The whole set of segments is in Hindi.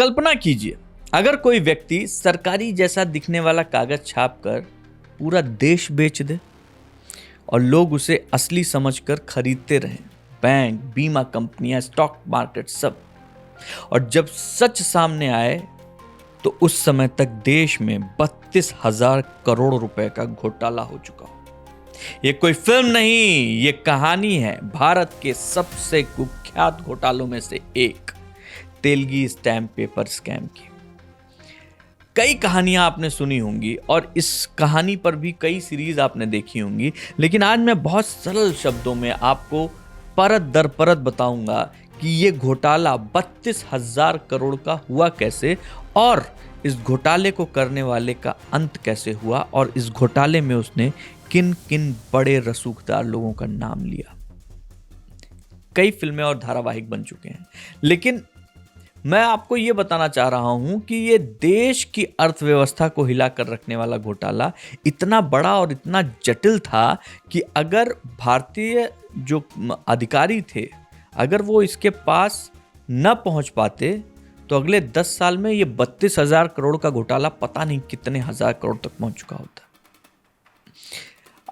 कल्पना कीजिए, अगर कोई व्यक्ति सरकारी जैसा दिखने वाला कागज छापकर पूरा देश बेच दे और लोग उसे असली समझकर खरीदते रहें, बैंक, बीमा कंपनियां, स्टॉक मार्केट सब, और जब सच सामने आए तो उस समय तक देश में 32,000 करोड़ रुपए का घोटाला हो चुका हो। ये कोई फिल्म नहीं, ये कहानी है भारत के सबसे कुख्यात घोटालों में से एक, तेलगी स्टैम्प पेपर स्कैम की। कई कहानियां आपने सुनी होंगी और इस कहानी पर भी कई सीरीज आपने देखी होंगी, लेकिन आज मैं बहुत सरल शब्दों में आपको परत दर परत बताऊंगा कि ये घोटाला 32,000 करोड़ का हुआ कैसे, और इस घोटाले को करने वाले का अंत कैसे हुआ, और इस घोटाले में उसने किन किन बड़े रसूखदार लोगों का नाम लिया। कई फिल्में और धारावाहिक बन चुके हैं, लेकिन मैं आपको यह बताना चाह रहा हूं कि यह देश की अर्थव्यवस्था को हिलाकर रखने वाला घोटाला इतना बड़ा और इतना जटिल था कि अगर भारतीय जो अधिकारी थे, अगर वो इसके पास न पहुंच पाते तो अगले 10 साल में ये 32,000 करोड़ का घोटाला पता नहीं कितने हजार करोड़ तक पहुंच चुका होता।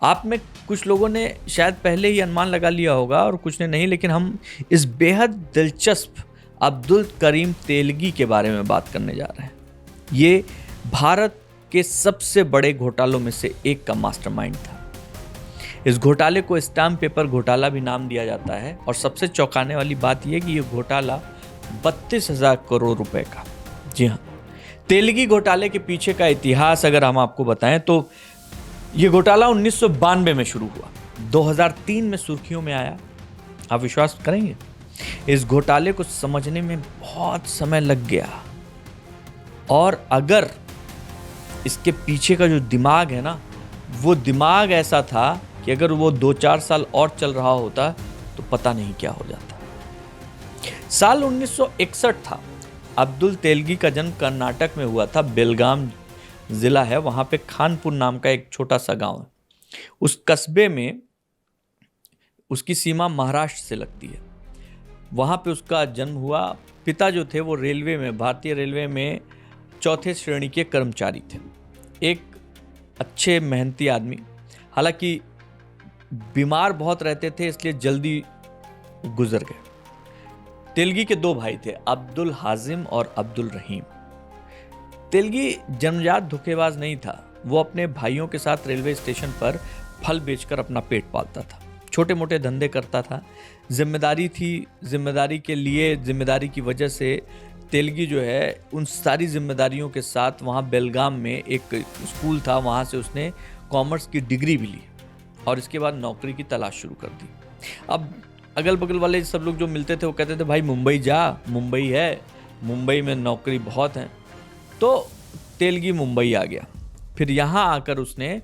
आप में कुछ लोगों ने शायद पहले ही अनुमान लगा लिया होगा और कुछ ने नहीं, लेकिन हम इस बेहद दिलचस्प अब्दुल करीम तेलगी के बारे में बात करने जा रहे हैं। ये भारत के सबसे बड़े घोटालों में से एक का मास्टरमाइंड था। इस घोटाले को स्टैम्प पेपर घोटाला भी नाम दिया जाता है, और सबसे चौंकाने वाली बात यह कि यह घोटाला 32,000 करोड़ रुपए का। जी हाँ, तेलगी घोटाले के पीछे का इतिहास अगर हम आपको बताएं तो यह घोटाला 1992 में शुरू हुआ, 2003 में सुर्खियों में आया। आप विश्वास करेंगे, इस घोटाले को समझने में बहुत समय लग गया, और अगर इसके पीछे का जो दिमाग है ना, वो दिमाग ऐसा था कि अगर वो 2-4 साल और चल रहा होता तो पता नहीं क्या हो जाता। साल 1961 था। अब्दुल तेलगी का जन्म कर्नाटक में हुआ था। बेलगाम जिला है, वहां पे खानपुर नाम का एक छोटा सा गांव है। उस कस्बे में उसकी सीमा महाराष्ट्र से लगती है। वहां पे उसका जन्म हुआ। पिता जो थे वो रेलवे में, भारतीय रेलवे में 4थे श्रेणी के कर्मचारी थे। एक अच्छे मेहनती आदमी, हालांकि बीमार बहुत रहते थे इसलिए जल्दी गुजर गए। तेलगी के 2 भाई थे, अब्दुल हाजिम और अब्दुल रहीम। तेलगी जन्मजात धोखेबाज नहीं था। वो अपने भाइयों के साथ रेलवे स्टेशन पर फल बेचकर अपना पेट पालता था, छोटे मोटे धंधे करता था। जिम्मेदारी थी, जिम्मेदारी के लिए, जिम्मेदारी की वजह से तेलगी जो है उन सारी जिम्मेदारियों के साथ वहाँ बेलगाम में एक स्कूल था, वहाँ से उसने कॉमर्स की डिग्री भी ली और इसके बाद नौकरी की तलाश शुरू कर दी। अब अगल बगल वाले सब लोग जो मिलते थे वो कहते थे भाई मुंबई जा, मुंबई है, मुंबई में नौकरी बहुत है। तो तेलगी मुंबई आ गया। फिर यहाँ आकर उसने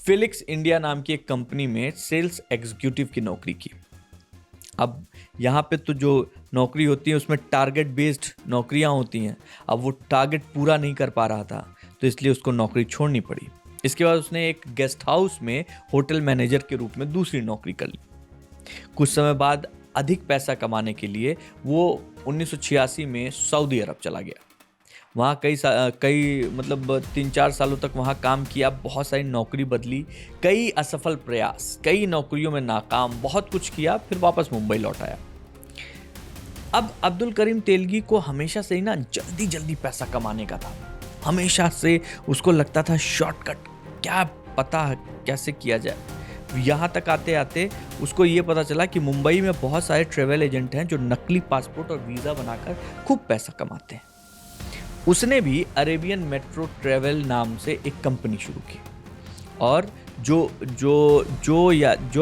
फिलिक्स इंडिया नाम की एक कंपनी में सेल्स एग्जीक्यूटिव की नौकरी की। अब यहाँ पे तो जो नौकरी होती है उसमें टारगेट बेस्ड नौकरियाँ होती हैं। अब वो टारगेट पूरा नहीं कर पा रहा था तो इसलिए उसको नौकरी छोड़नी पड़ी। इसके बाद उसने एक गेस्ट हाउस में होटल मैनेजर के रूप में दूसरी नौकरी कर ली। कुछ समय बाद अधिक पैसा कमाने के लिए वो 1986 में सऊदी अरब चला गया। वहाँ कई 3-4 सालों तक वहाँ काम किया, बहुत सारी नौकरी बदली, कई असफल प्रयास, कई नौकरियों में नाकाम, बहुत कुछ किया, फिर वापस मुंबई लौट आया। अब अब्दुल करीम तेलगी को हमेशा से ही ना जल्दी जल्दी पैसा कमाने का था। हमेशा से उसको लगता था शॉर्टकट, क्या पता कैसे किया जाए। यहाँ तक आते आते उसको ये पता चला कि मुंबई में बहुत सारे ट्रेवल एजेंट हैं जो नकली पासपोर्ट और वीज़ा बनाकर खूब पैसा कमाते हैं। उसने भी अरेबियन मेट्रो ट्रेवल नाम से एक कंपनी शुरू की, और जो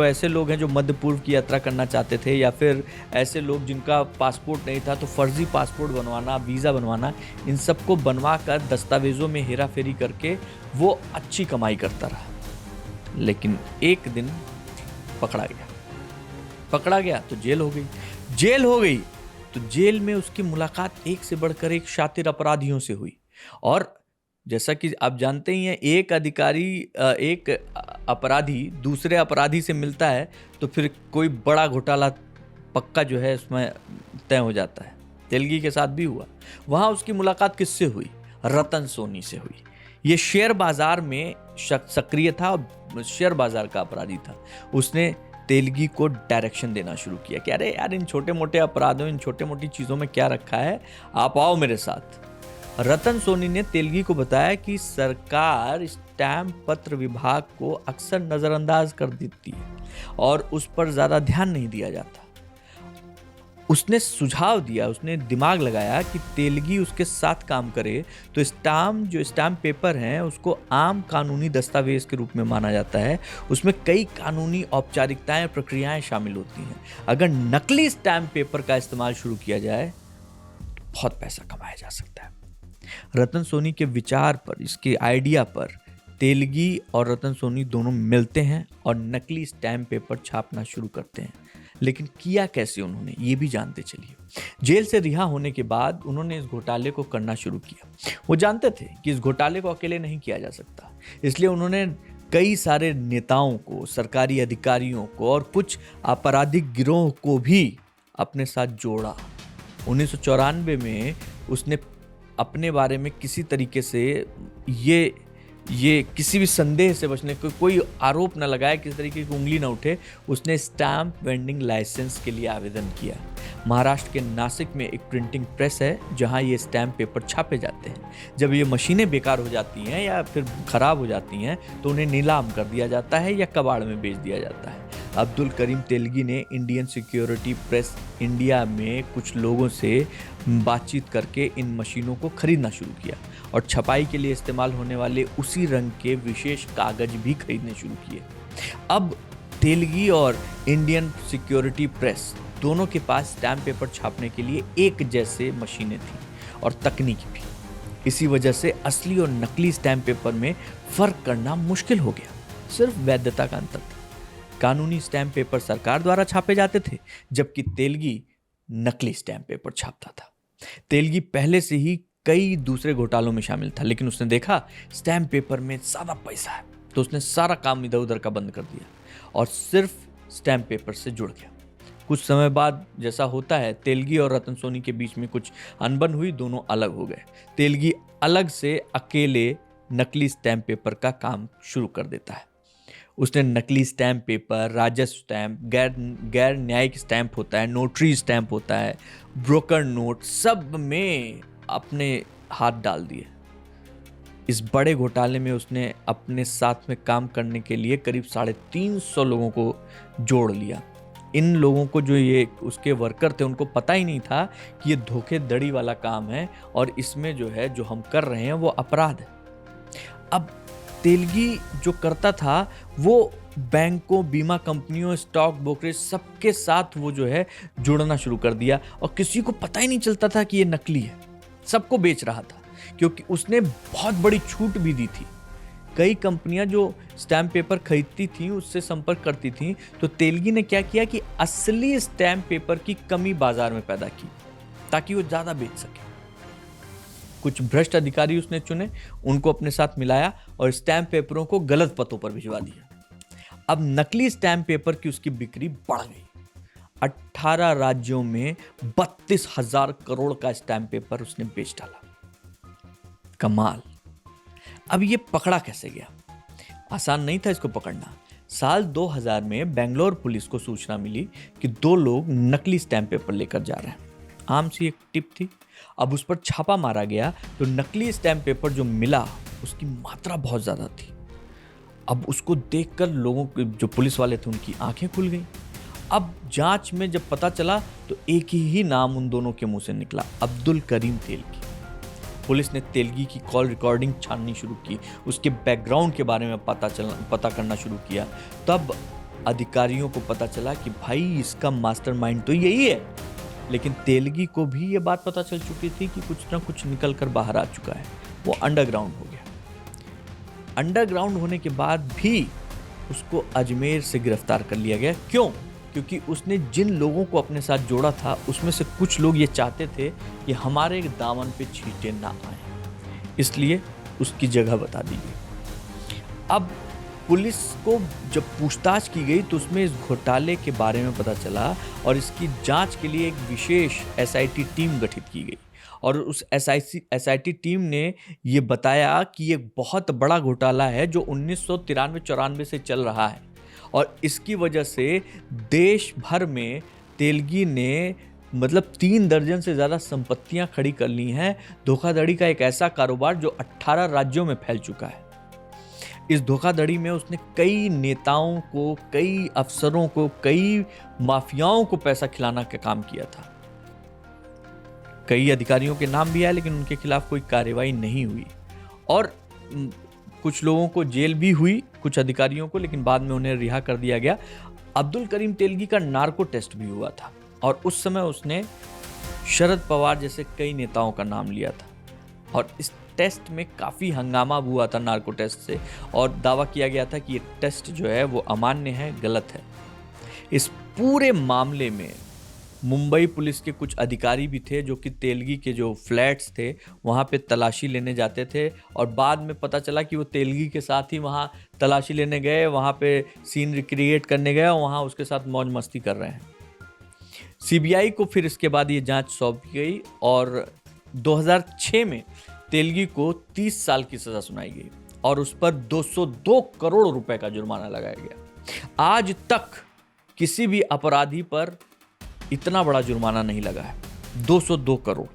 ऐसे लोग हैं जो मध्य पूर्व की यात्रा करना चाहते थे, या फिर ऐसे लोग जिनका पासपोर्ट नहीं था तो फर्जी पासपोर्ट बनवाना, वीज़ा बनवाना, इन सबको बनवा कर दस्तावेज़ों में हेरा फेरी करके वो अच्छी कमाई करता रहा। लेकिन एक दिन पकड़ा गया तो जेल हो गई। तो जेल में उसकी मुलाकात एक से बढ़कर एक शातिर अपराधियों से हुई। और जैसा कि आप जानते ही हैं, एक अपराधी दूसरे अपराधी से मिलता है तो फिर कोई बड़ा घोटाला पक्का जो है उसमें तय हो जाता है। तेलगी के साथ भी हुआ। वहां उसकी मुलाकात किससे हुई? रतन सोनी से हुई। ये शेयर बाजार में सक्रिय था, शेयर बाजार का अपराधी था। उसने तेलगी को डायरेक्शन देना शुरू किया कि अरे यार, इन छोटे मोटे अपराधों, इन छोटे मोटी चीज़ों में क्या रखा है, आप आओ मेरे साथ। रतन सोनी ने तेलगी को बताया कि सरकार स्टैम्प पत्र विभाग को अक्सर नज़रअंदाज कर देती है और उस पर ज़्यादा ध्यान नहीं दिया जाता। उसने सुझाव दिया, उसने दिमाग लगाया कि तेलगी उसके साथ काम करे तो स्टाम्प पेपर हैं उसको आम कानूनी दस्तावेज के रूप में माना जाता है। उसमें कई कानूनी औपचारिकताएं, प्रक्रियाएं शामिल होती हैं। अगर नकली स्टैम्प पेपर का इस्तेमाल शुरू किया जाए तो बहुत पैसा कमाया जा सकता है। रतन सोनी के विचार पर, इसके आइडिया पर तेलगी और रतन सोनी दोनों मिलते हैं और नकली स्टैम्प पेपर छापना शुरू करते हैं। लेकिन किया कैसे उन्होंने, ये भी जानते चलिए। जेल से रिहा होने के बाद उन्होंने इस घोटाले को करना शुरू किया। वो जानते थे कि इस घोटाले को अकेले नहीं किया जा सकता, इसलिए उन्होंने कई सारे नेताओं को, सरकारी अधिकारियों को और कुछ आपराधिक गिरोह को भी अपने साथ जोड़ा। 1994 में उसने अपने बारे में किसी तरीके से ये किसी भी संदेह से बचने को, कोई आरोप न लगाए, किसी तरीके की उंगली न उठे, उसने स्टैम्प वेंडिंग लाइसेंस के लिए आवेदन किया। महाराष्ट्र के नासिक में एक प्रिंटिंग प्रेस है जहां ये स्टैम्प पेपर छापे जाते हैं। जब ये मशीनें बेकार हो जाती हैं या फिर ख़राब हो जाती हैं तो उन्हें नीलाम कर दिया जाता है या कबाड़ में बेच दिया जाता है। अब्दुल करीम तेलगी ने इंडियन सिक्योरिटी प्रेस इंडिया में कुछ लोगों से बातचीत करके इन मशीनों को खरीदना शुरू किया और छपाई के लिए इस्तेमाल होने वाले उसी रंग के विशेष कागज भी खरीदने शुरू किए। अब तेलगी और इंडियन सिक्योरिटी प्रेस दोनों के पास स्टैम्प पेपर छापने के लिए एक जैसे मशीनें थी और तकनीक भी। इसी वजह से असली और नकली स्टैम्प पेपर में फर्क करना मुश्किल हो गया। सिर्फ वैधता का अंतर था। कानूनी स्टैम्प पेपर सरकार द्वारा छापे जाते थे, जबकि तेलगी नकली स्टैम्प पेपर छापता था। तेलगी पहले से ही कई दूसरे घोटालों में शामिल था, लेकिन उसने देखा स्टैम्प पेपर में ज़्यादा पैसा है, तो उसने सारा काम इधर उधर का बंद कर दिया और सिर्फ स्टैम्प पेपर से जुड़ गया। कुछ समय बाद जैसा होता है, तेलगी और रतन सोनी के बीच में कुछ अनबन हुई, दोनों अलग हो गए। तेलगी अलग से अकेले नकली स्टैम्प पेपर का काम शुरू कर देता है। उसने नकली स्टैम्प पेपर, राजस्व स्टैम्प, गैर न्यायिक स्टैम्प होता है, नोटरी स्टैम्प होता है, ब्रोकर नोट, सब में अपने हाथ डाल दिए। इस बड़े घोटाले में उसने अपने साथ में काम करने के लिए करीब 350 लोगों को जोड़ लिया। इन लोगों को, जो ये उसके वर्कर थे, उनको पता ही नहीं था कि ये धोखेधड़ी वाला काम है और इसमें जो हम कर रहे हैं वो अपराध है। अब तेलगी जो करता था वो बैंकों, बीमा कंपनियों, स्टॉक ब्रोकरेज, सबके साथ वो जुड़ना शुरू कर दिया और किसी को पता ही नहीं चलता था कि ये नकली है। सबको बेच रहा था क्योंकि उसने बहुत बड़ी छूट भी दी थी। कई कंपनियां जो स्टैम्प पेपर खरीदती थी उससे संपर्क करती थी, तो तेलगी ने क्या किया कि असली स्टैम्प पेपर की कमी बाजार में पैदा की ताकि वो ज़्यादा बेच सके। कुछ भ्रष्ट अधिकारी उसने चुने, उनको अपने साथ मिलाया और स्टैम्प पेपरों को गलत पतों पर भिजवा दिया। अब नकली स्टैम्प पेपर की उसकी बिक्री बढ़ गई। 18 राज्यों में 32,000 करोड़ का स्टैम्प पेपर उसने बेच डाला। कमाल। अब ये पकड़ा कैसे गया? आसान नहीं था इसको पकड़ना। साल 2000 में बेंगलोर पुलिस को सूचना मिली कि 2 लोग नकली स्टैम्प पेपर लेकर जा रहे हैं। आम सी एक टिप थी। अब उस पर छापा मारा गया तो नकली स्टैम्प पेपर जो मिला उसकी मात्रा बहुत ज़्यादा थी। अब उसको देखकर लोगों के, जो पुलिस वाले थे, उनकी आंखें खुल गई। अब जांच में जब पता चला तो एक ही नाम उन दोनों के मुंह से निकला, अब्दुल करीम तेलगी। पुलिस ने तेलगी की कॉल रिकॉर्डिंग छाननी शुरू की, उसके बैकग्राउंड के बारे में पता करना शुरू किया। तब अधिकारियों को पता चला कि भाई इसका मास्टरमाइंड तो यही है। लेकिन तेलगी को भी ये बात पता चल चुकी थी कि कुछ ना कुछ निकल कर बाहर आ चुका है। वो अंडरग्राउंड हो गया। अंडरग्राउंड होने के बाद भी उसको अजमेर से गिरफ्तार कर लिया गया। क्यों? क्योंकि उसने जिन लोगों को अपने साथ जोड़ा था उसमें से कुछ लोग ये चाहते थे कि हमारे दामन पे छींटे ना आए, इसलिए उसकी जगह बता दी गई। अब पुलिस को जब पूछताछ की गई तो उसमें इस घोटाले के बारे में पता चला और इसकी जांच के लिए एक विशेष एसआईटी टीम गठित की गई और उस एसआईटी टीम ने ये बताया कि ये बहुत बड़ा घोटाला है जो 1993-94 से चल रहा है और इसकी वजह से देश भर में तेलगी ने मतलब 3 दर्जन से ज़्यादा संपत्तियां खड़ी कर ली हैं। धोखाधड़ी का एक ऐसा कारोबार जो 18 राज्यों में फैल चुका है। इस धोखाधड़ी में उसने कई नेताओं को, कई अफसरों को, कई माफियाओं को पैसा खिलाना का काम किया था। कई अधिकारियों के नाम भी आए लेकिन उनके खिलाफ कोई कार्रवाई नहीं हुई और कुछ लोगों को जेल भी हुई, कुछ अधिकारियों को, लेकिन बाद में उन्हें रिहा कर दिया गया। अब्दुल करीम तेलगी का नार्को टेस्ट भी हुआ था और उस समय उसने शरद पवार जैसे कई नेताओं का नाम लिया था और इस टेस्ट में काफ़ी हंगामा हुआ था नार्को टेस्ट से और दावा किया गया था कि ये टेस्ट जो है वो अमान्य है, गलत है। इस पूरे मामले में मुंबई पुलिस के कुछ अधिकारी भी थे जो कि तेलगी के जो फ्लैट्स थे वहाँ पे तलाशी लेने जाते थे और बाद में पता चला कि वो तेलगी के साथ ही वहाँ तलाशी लेने गए, वहाँ पे सीन रिक्रिएट करने गए और वहाँ उसके साथ मौज मस्ती कर रहे हैं। सीबीआई को फिर इसके बाद ये जांच सौंपी गई और 2006 में तेलगी को 30 साल की सजा सुनाई गई और उस पर 202 करोड़ रुपए का जुर्माना लगाया गया। आज तक किसी भी अपराधी पर इतना बड़ा जुर्माना नहीं लगा है, 202 करोड़।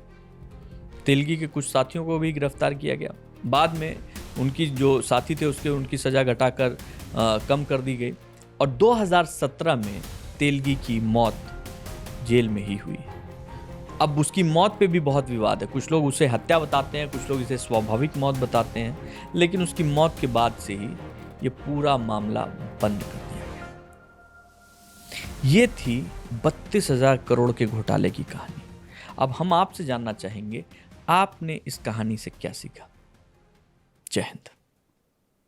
तेलगी के कुछ साथियों को भी गिरफ्तार किया गया। बाद में उनकी जो साथी थे उसके उनकी सजा घटाकर कम कर दी गई और 2017 में तेलगी की मौत जेल में ही हुई। अब उसकी मौत पे भी बहुत विवाद है। कुछ लोग उसे हत्या बताते हैं, कुछ लोग इसे स्वाभाविक मौत बताते हैं, लेकिन उसकी मौत के बाद से ही ये पूरा मामला बंद कर दिया गया। ये थी 32,000 करोड़ के घोटाले की कहानी। अब हम आपसे जानना चाहेंगे, आपने इस कहानी से क्या सीखा? जय हिंद।